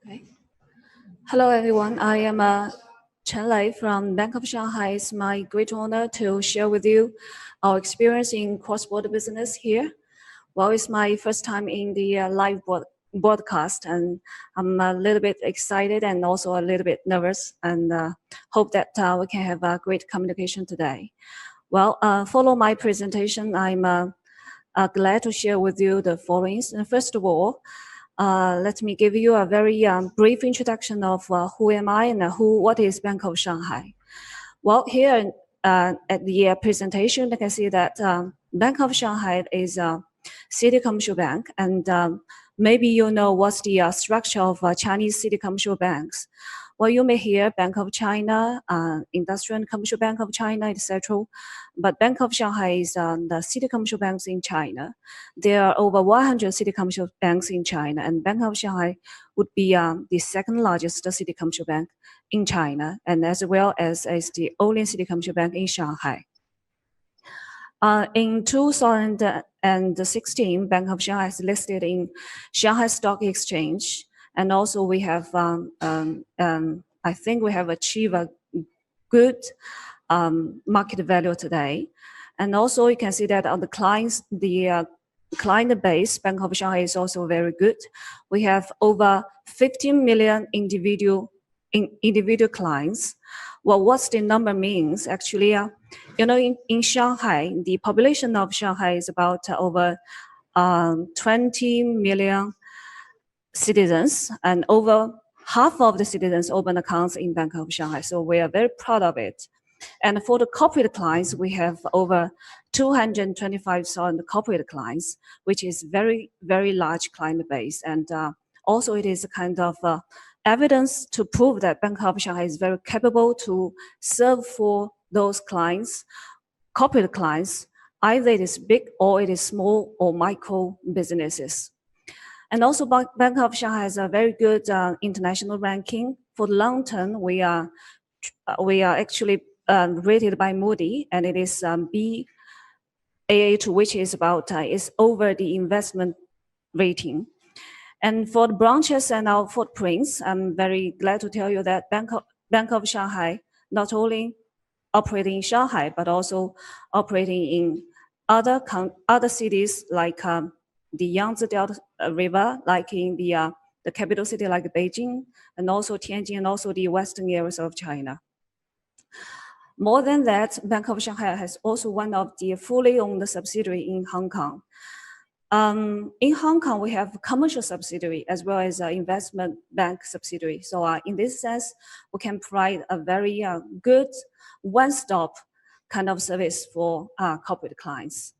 Okay. Hello, everyone. I am Chen Lei from Bank of Shanghai. It's my great honor to share with you our experience in cross-border business here. Well, it's my first time in the live broadcast, and I'm a little bit excited and also a little bit nervous, and hope that we can have a great communication today. Well, follow my presentation. I'm glad to share with you the following. And first of all, let me give you a very brief introduction of who am I and what is Bank of Shanghai. Well, here at the presentation, you can see that Bank of Shanghai is a city commercial bank, and maybe you know what's the structure of Chinese city commercial banks. Well, you may hear Bank of China, Industrial and Commercial Bank of China, etc. But Bank of Shanghai is the city commercial banks in China. There are over 100 city commercial banks in China, and Bank of Shanghai would be the second largest city commercial bank in China, and as well as the only city commercial bank in Shanghai. In 2016, Bank of Shanghai is listed in Shanghai Stock Exchange, and also we have, I think we have achieved a good market value today. And also you can see that on the clients, the client base, Bank of Shanghai is also very good. We have over 15 million individual clients. Well, what's the number means? Actually, in Shanghai, the population of Shanghai is about over 20 million citizens, and over half of the citizens open accounts in Bank of Shanghai. So we are very proud of it. And for the corporate clients, we have over 225,000 corporate clients, which is very, very large client base. And also it is a kind of evidence to prove that Bank of Shanghai is very capable to serve for those clients, corporate clients, either it is big or it is small or micro businesses. And also Bank of Shanghai has a very good international ranking. For the long term, we are actually rated by Moody, and it is Baa2, which is about is over the investment rating. And for the branches and our footprints, I'm very glad to tell you that Bank of Shanghai not only operating in Shanghai, but also operating in other cities like the Yangtze Delta River, like in the capital city like Beijing, and also Tianjin, and also the western areas of China. More than that, Bank of Shanghai has also one of the fully owned subsidiary in Hong Kong. In Hong Kong, we have commercial subsidiary as well as investment bank subsidiary. So in this sense, we can provide a very good one-stop kind of service for corporate clients.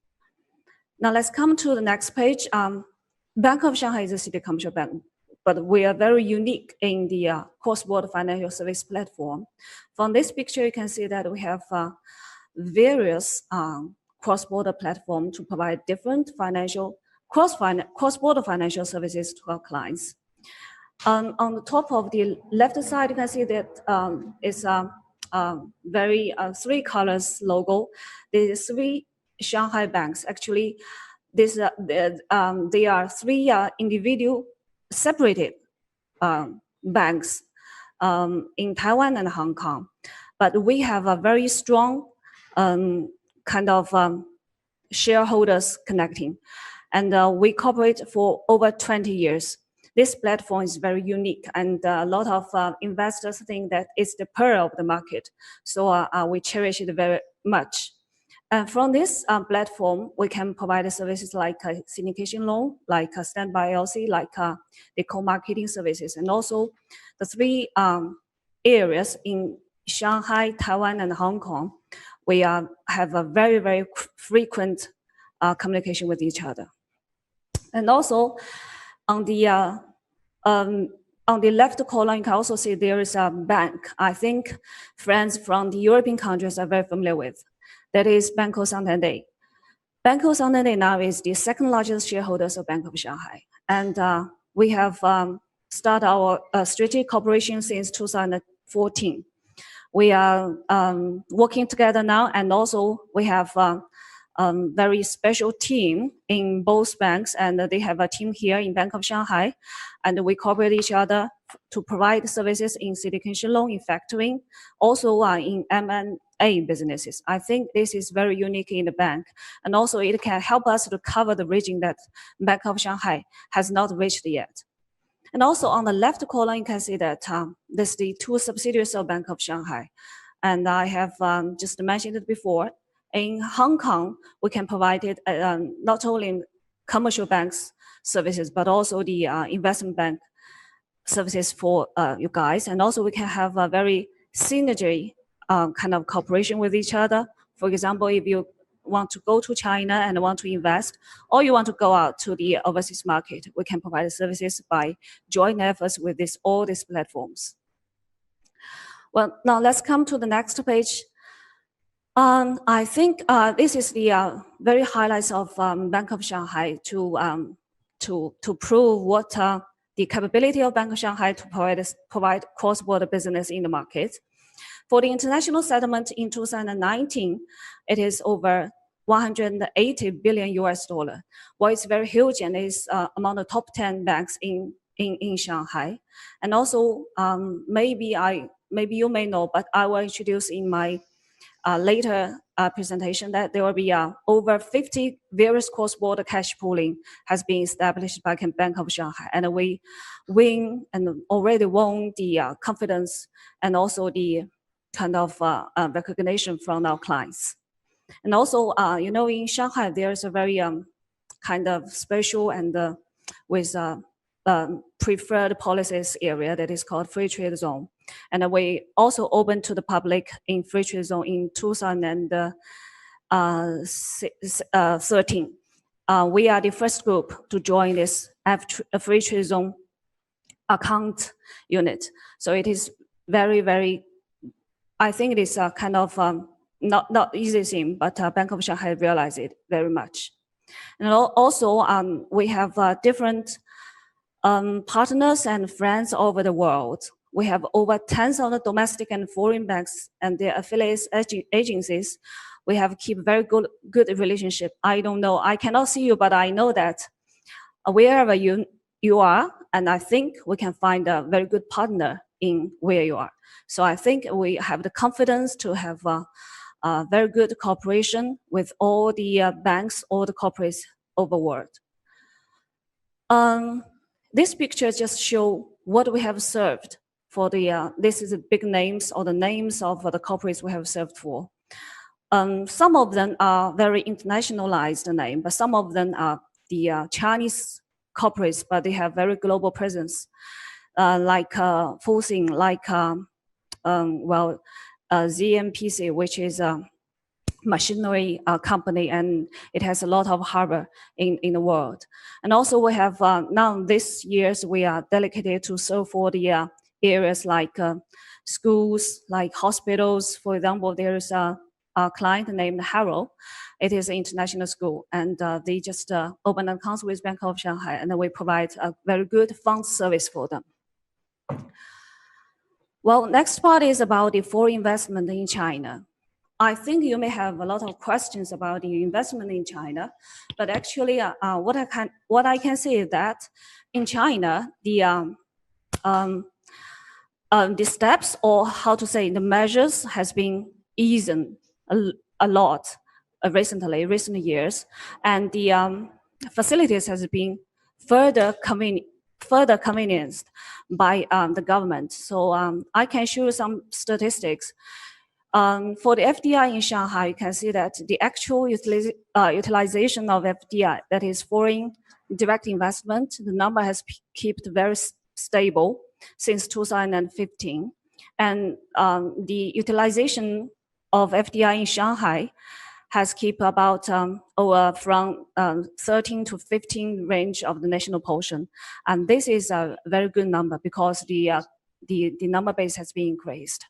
Now let's come to the next page. Bank of Shanghai is a city commercial bank, but we are very unique in the cross-border financial service platform. From this picture, you can see that we have various cross-border platforms to provide different cross-border financial services to our clients. On the top of the left side, you can see that it's a very three colors logo. There are three Shanghai banks. Actually, they are three individual separated banks in Taiwan and Hong Kong. But we have a very strong kind of shareholders connecting. And we cooperate for over 20 years. This platform is very unique, and a lot of investors think that it's the pearl of the market. So we cherish it very much. And from this platform, we can provide services like syndication loan, like standby LC, like the co-marketing services, and also the three areas in Shanghai, Taiwan, and Hong Kong. We have a very, very frequent communication with each other. And also on the left column, you can also see there is a bank. I think friends from the European countries are very familiar with. That is Banco Santander. Banco Santander now is the second largest shareholders of Bank of Shanghai. And we have started our strategic cooperation since 2014. We are working together now, and also we have very special team in both banks, and they have a team here in Bank of Shanghai, and we cooperate each other to provide services in syndication loan, in factoring, also in M&A businesses. I think this is very unique in the bank, and also it can help us to cover the region that Bank of Shanghai has not reached yet. And also on the left column, you can see that this is the two subsidiaries of Bank of Shanghai. And I have just mentioned it before. In Hong Kong, we can provide it not only commercial banks services, but also the investment bank services for you guys. And also we can have a very synergy kind of cooperation with each other. For example, if you want to go to China and want to invest, or you want to go out to the overseas market, we can provide services by joint efforts with all these platforms. Well, now let's come to the next page. I think this is the very highlights of Bank of Shanghai to prove what the capability of Bank of Shanghai to provide cross-border business in the market. For the international settlement in 2019, it is over 180 billion US dollar. Well, it's very huge and is among the top 10 banks in Shanghai. And also, maybe you may know, but I will introduce in my later presentation that there will be over 50 various cross-border cash pooling has been established by Bank of Shanghai, and we win and already won the confidence and also the kind of recognition from our clients. And also, you know, in Shanghai, there's a very kind of special and with preferred policies area that is called free trade zone. And we also opened to the public in free trade zone in 2013. We are the first group to join this free trade zone account unit. So it is very, very, I think it is a kind of not easy thing, but Bank of Shanghai realized it very much. And also we have different partners and friends over the world. We have over 10,000 domestic and foreign banks and their affiliates agencies. We have keep very good relationship. I don't know, I cannot see you, but I know that wherever you are, and I think we can find a very good partner in where you are. So I think we have the confidence to have very good cooperation with all the banks, all the corporates over the world. This picture just show what we have served for the, this is the big names or the names of the corporates we have served for. Some of them are very internationalized name, but some of them are the Chinese corporates, but they have very global presence, like Fuxing, like ZMPC, which is a machinery company, and it has a lot of harbor in the world. And also we have now this years we are dedicated to serve for the areas like schools, like hospitals. For example, there is a client named Harold. It is an international school, and they just opened an account with Bank of Shanghai, and then we provide a very good fund service for them. Well, next part is about the foreign investment in China. I think you may have a lot of questions about the investment in China, but actually what I can say is that in China, the steps, or how to say, the measures has been easing a lot recent years, and the facilities has been further convenienced by the government. So I can show you some statistics. For the FDI in Shanghai, you can see that the actual utilization of FDI, that is foreign direct investment, the number has kept very stable since 2015. And the utilization of FDI in Shanghai has kept about from 13 to 15 range of the national portion. And this is a very good number because the number base has been increased.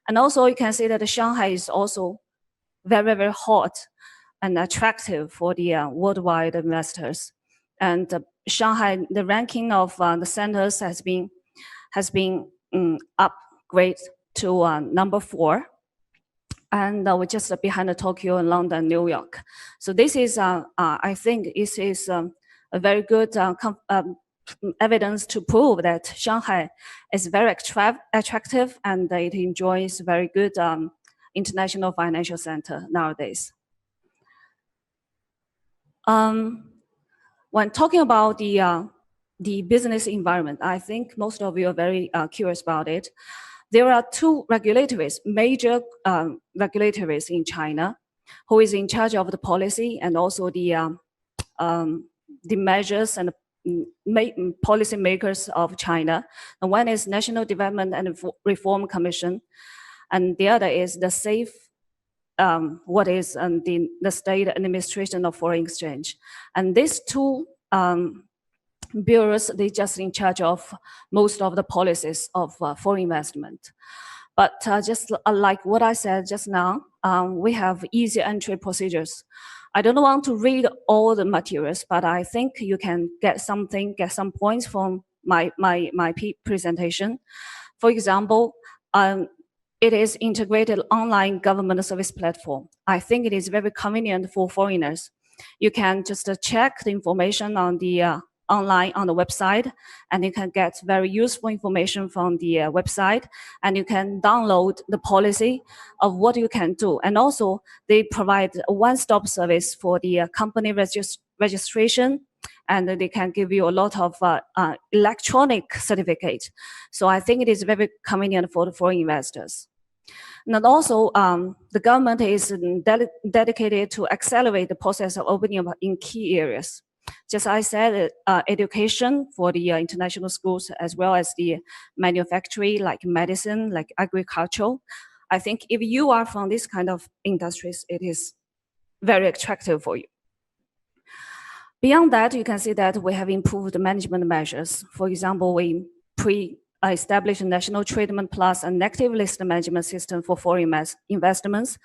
And also you can see that Shanghai is also very, very hot and attractive for the worldwide investors. And Shanghai, the ranking of the centers has been upgraded to number 4. and we're just behind Tokyo and London, New York. So this is, I think, this is a very good evidence to prove that Shanghai is very attractive and it enjoys very good international financial center nowadays. When talking about the business environment, I think most of you are very curious about it. There are two regulators, major regulators in China, who is in charge of the policy and also the measures and policy makers of China. And one is National Development and Reform Commission, and the other is the what is the State Administration of Foreign Exchange. And these two bureaus, they just in charge of most of the policies of foreign investment. But just like what I said just now, we have easy entry procedures. I don't want to read all the materials, but I think you can get some points from my presentation. For example, it is integrated online government service platform. I think it is very convenient for foreigners. You can just check the information on the online on the website, and you can get very useful information from the website, and you can download the policy of what you can do. And also they provide a one-stop service for the company registration, and they can give you a lot of electronic certificate. So I think it is very convenient for the foreign investors. And also, the government is dedicated to accelerate the process of opening up in key areas. Just I said, education for the international schools, as well as the manufacturing, like medicine, like agriculture. I think if you are from this kind of industries, it is very attractive for you. Beyond that, you can see that we have improved management measures. For example, we established a national treatment plus a negative list management system for foreign investments.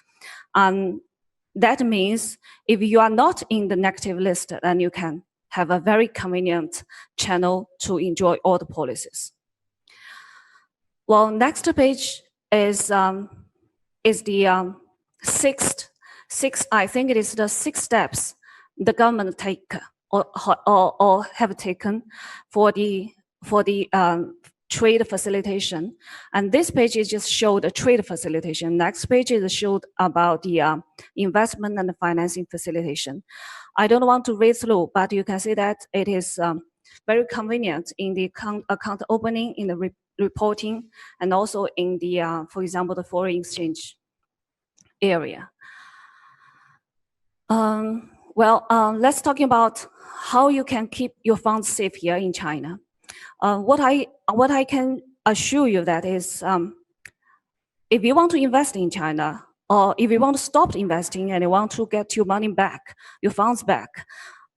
That means if you are not in the negative list, then you can have a very convenient channel to enjoy all the policies. Well, next page is the sixth. I think it is the 6 steps the government take or have taken for the trade facilitation. And this page is just showed a trade facilitation. Next page is showed about the investment and the financing facilitation. I don't want to read through, but you can see that it is very convenient in the account opening, in the reporting, and also in the, for example, the foreign exchange area. Let's talk about how you can keep your funds safe here in China. What I can assure you that is, if you want to invest in China, or if you want to stop investing and you want to get your money back, your funds back,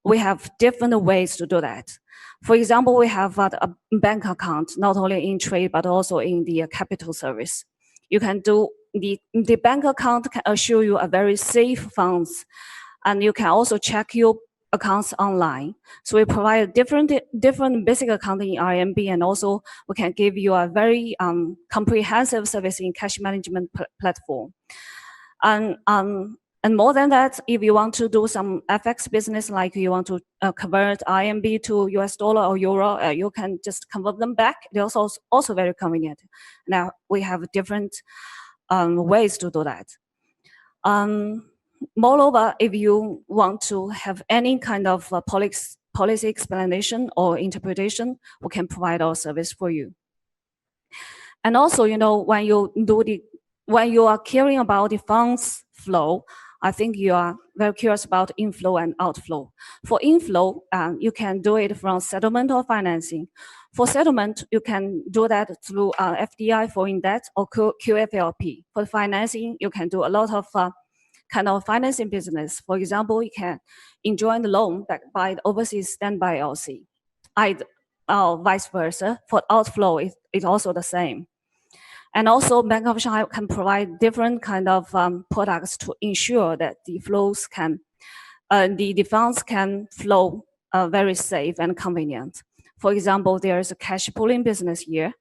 we have different ways to do that. For example, we have a bank account, not only in trade, but also in the capital service. You can do, the bank account can assure you a very safe funds, and you can also check your accounts online. So we provide different basic account in RMB, and also we can give you a very comprehensive service in cash management platform. And more than that, if you want to do some FX business, like you want to convert RMB to US dollar or euro, you can just convert them back. It's also very convenient. Now we have different ways to do that. Moreover, if you want to have any kind of policy explanation or interpretation, we can provide our service for you. And also, you know, when you are caring about the funds flow, I think you are very curious about inflow and outflow. For inflow, you can do it from settlement or financing. For settlement, you can do that through FDI, foreign debt, or QFLP. For financing, you can do a lot of kind of financing business. For example, you can enjoy the loan backed by the overseas standby LC. Vice versa. For outflow, it's also the same. And also, Bank of Shanghai can provide different kind of products to ensure that the flows can, the funds can flow very safe and convenient. For example, there is a cash pooling business here.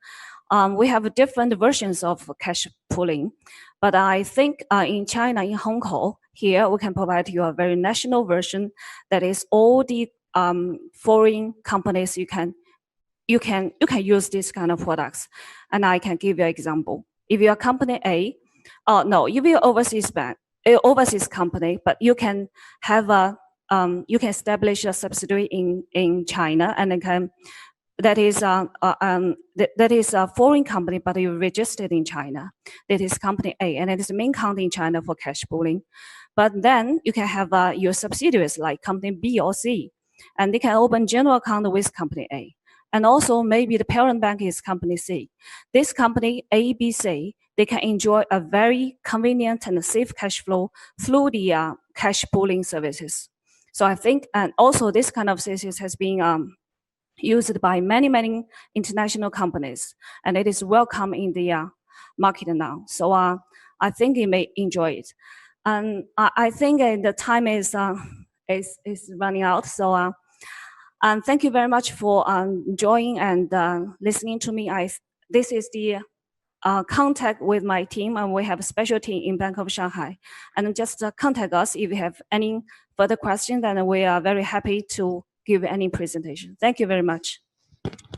We have different versions of cash pooling, but I think in China, in Hong Kong, here we can provide you a very national version that is all the foreign companies you can use this kind of products. And I can give you an example. If you're company A, no, if you're overseas company, but you can have you can establish a subsidiary in China, and then that is a foreign company, but you registered in China. That is company A, and it is the main country in China for cash pooling. But then you can have your subsidiaries like company B or C, and they can open general account with company A. And also maybe the parent bank is company C. This company A, B, C, they can enjoy a very convenient and safe cash flow through the cash pooling services. So I think, and also this kind of services has been used by many international companies, and it is welcome in the market now. So I think you may enjoy it. And I think the time is running out. So and thank you very much for joining and listening to me. This is the contact with my team, and we have a special team in Bank of Shanghai. And just contact us if you have any further questions, and we are very happy to give any presentation. Thank you very much.